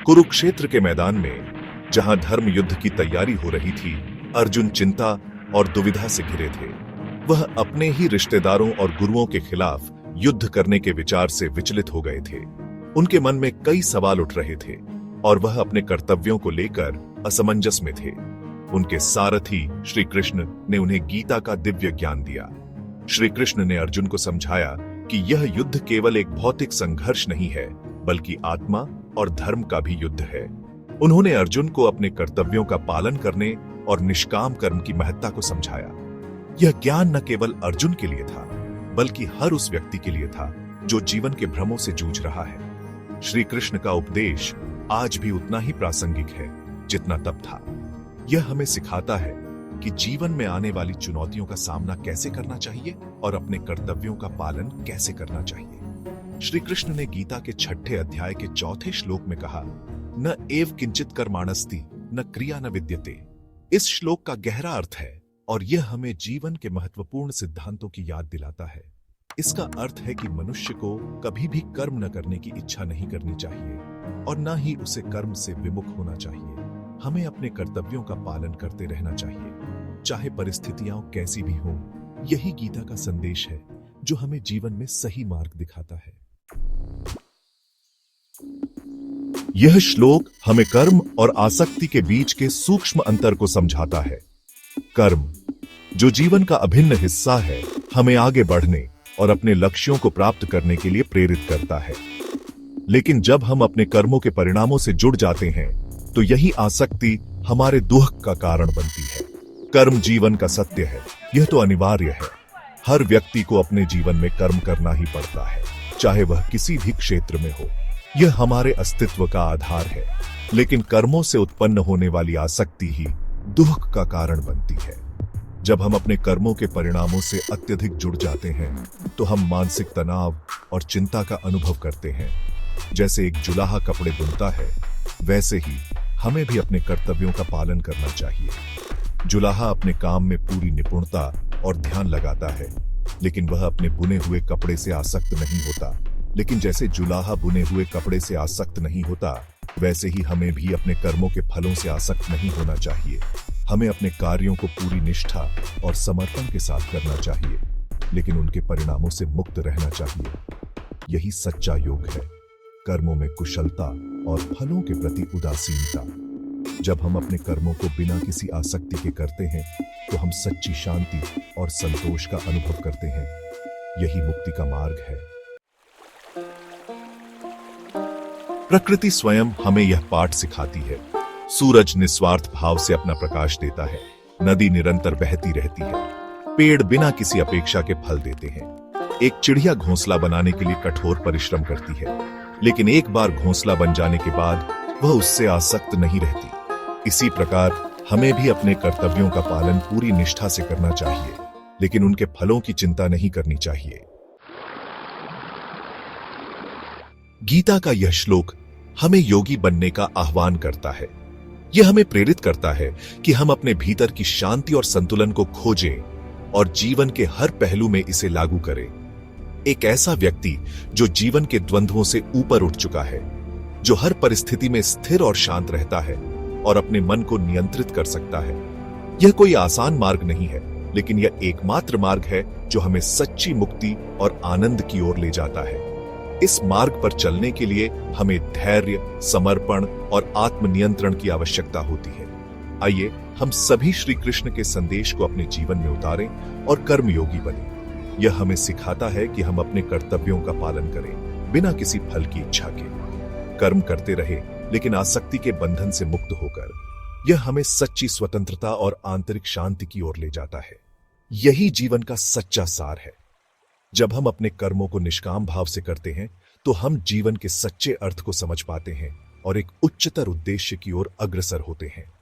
कुरुक्षेत्र के मैदान में जहां धर्म युद्ध की तैयारी हो रही थी, अर्जुन चिंता और दुविधा से घिरे थे। वह अपने ही रिश्तेदारों और गुरुओं के खिलाफ युद्ध करने के विचार से विचलित हो गए थे। उनके मन में कई सवाल उठ रहे थे और वह अपने कर्तव्यों को लेकर असमंजस में थे। उनके सारथी श्री कृष्ण ने उन्हें गीता का दिव्य ज्ञान दिया। श्री कृष्ण ने अर्जुन को समझाया कि यह युद्ध केवल एक भौतिक संघर्ष नहीं है, बल्कि आत्मा और धर्म का भी युद्ध है। उन्होंने अर्जुन को अपने कर्तव्यों का पालन करने और निष्काम कर्म की महत्ता को समझाया। यह ज्ञान न केवल अर्जुन के लिए था, बल्कि हर उस व्यक्ति के लिए था जो जीवन के भ्रमों से जूझ रहा है। श्री कृष्ण का उपदेश आज भी उतना ही प्रासंगिक है जितना तब था। यह हमें सिखाता है कि जीवन में आने वाली चुनौतियों का सामना कैसे करना चाहिए और अपने कर्तव्यों का पालन कैसे करना चाहिए। श्री कृष्ण ने गीता के 6 अध्याय के 4 श्लोक में कहा, न एव किंचित कर्माणस्ति न क्रिया न विद्यते। इस श्लोक का गहरा अर्थ है और यह हमें जीवन के महत्वपूर्ण सिद्धांतों की याद दिलाता है। इसका अर्थ है कि मनुष्य को कभी भी कर्म न करने की इच्छा नहीं करनी चाहिए और न ही उसे कर्म से विमुख होना चाहिए। हमें अपने कर्तव्यों का पालन करते रहना चाहिए, चाहे परिस्थितियां कैसी भी हों। यही गीता का संदेश है जो हमें जीवन में सही मार्ग दिखाता है। यह श्लोक हमें कर्म और आसक्ति के बीच के सूक्ष्म अंतर को समझाता है। कर्म, जो जीवन का अभिन्न हिस्सा है, हमें आगे बढ़ने और अपने लक्ष्यों को प्राप्त करने के लिए प्रेरित करता है। लेकिन जब हम अपने कर्मों के परिणामों से जुड़ जाते हैं, तो यही आसक्ति हमारे दुख का कारण बनती है। कर्म जीवन का सत्य है, यह तो अनिवार्य है। हर व्यक्ति को अपने जीवन में कर्म करना ही पड़ता है, चाहे वह किसी भी क्षेत्र में हो। यह हमारे अस्तित्व का आधार है। लेकिन कर्मों से उत्पन्न होने वाली आसक्ति ही दुख का कारण बनती है। जब हम अपने कर्मों के परिणामों से अत्यधिक जुड़ जाते हैं, तो हम मानसिक तनाव और चिंता का अनुभव करते हैं। जैसे एक जुलाहा कपड़े बुनता है, वैसे ही हमें भी अपने कर्तव्यों का पालन करना चाहिए। जुलाहा अपने काम में पूरी निपुणता और ध्यान लगाता है, लेकिन वह अपने बुने हुए कपड़े से आसक्त नहीं होता। लेकिन जैसे जुलाहा बुने हुए कपड़े से आसक्त नहीं होता, वैसे ही हमें भी अपने कर्मों के फलों से आसक्त नहीं होना चाहिए। हमें अपने कार्यों को पूरी निष्ठा और समर्पण के साथ करना चाहिए, लेकिन उनके परिणामों से मुक्त रहना चाहिए। यही सच्चा योग है, कर्मों में कुशलता और फलों के प्रति उदासीनता। जब हम अपने कर्मों को बिना किसी आसक्ति के करते हैं, तो हम सच्ची शांति और संतोष का अनुभव करते हैं। यही मुक्ति का मार्ग है। प्रकृति स्वयं हमें यह पाठ सिखाती है। सूरज निस्वार्थ भाव से अपना प्रकाश देता है, नदी निरंतर बहती रहती है, पेड़ बिना किसी अपेक्षा के फल देते हैं। एक चिड़िया घोंसला बनाने के लिए कठोर परिश्रम करती है, लेकिन एक बार घोंसला बन जाने के बाद वह उससे आसक्त नहीं रहती। इसी प्रकार हमें भी अपने कर्तव्यों का पालन पूरी निष्ठा से करना चाहिए, लेकिन उनके फलों की चिंता नहीं करनी चाहिए। गीता का यह श्लोक हमें योगी बनने का आह्वान करता है। यह हमें प्रेरित करता है कि हम अपने भीतर की शांति और संतुलन को खोजें और जीवन के हर पहलू में इसे लागू करें। एक ऐसा व्यक्ति जो जीवन के द्वंद्वों से ऊपर उठ चुका है, जो हर परिस्थिति में स्थिर और शांत रहता है और अपने मन को नियंत्रित कर सकता है। यह कोई आसान मार्ग नहीं है, लेकिन यह एकमात्र मार्ग है जो हमें सच्ची मुक्ति और आनंद की ओर ले जाता है। इस मार्ग पर चलने के लिए हमें धैर्य, समर्पण और आत्मनियंत्रण की आवश्यकता होती है। आइए हम सभी श्री कृष्ण के संदेश को अपने जीवन में उतारें और कर्मयोगी बनें। यह हमें सिखाता है कि हम अपने कर्तव्यों का पालन करें, बिना किसी फल की इच्छा के। कर्म करते रहे, लेकिन आसक्ति के बंधन से मुक्त होकर। यह हमें सच्ची स्वतंत्रता और आंतरिक शांति की ओर ले जाता है। यही जीवन का सच्चा सार है। जब हम अपने कर्मों को निष्काम भाव से करते हैं, तो हम जीवन के सच्चे अर्थ को समझ पाते हैं और एक उच्चतर उद्देश्य की ओर अग्रसर होते हैं।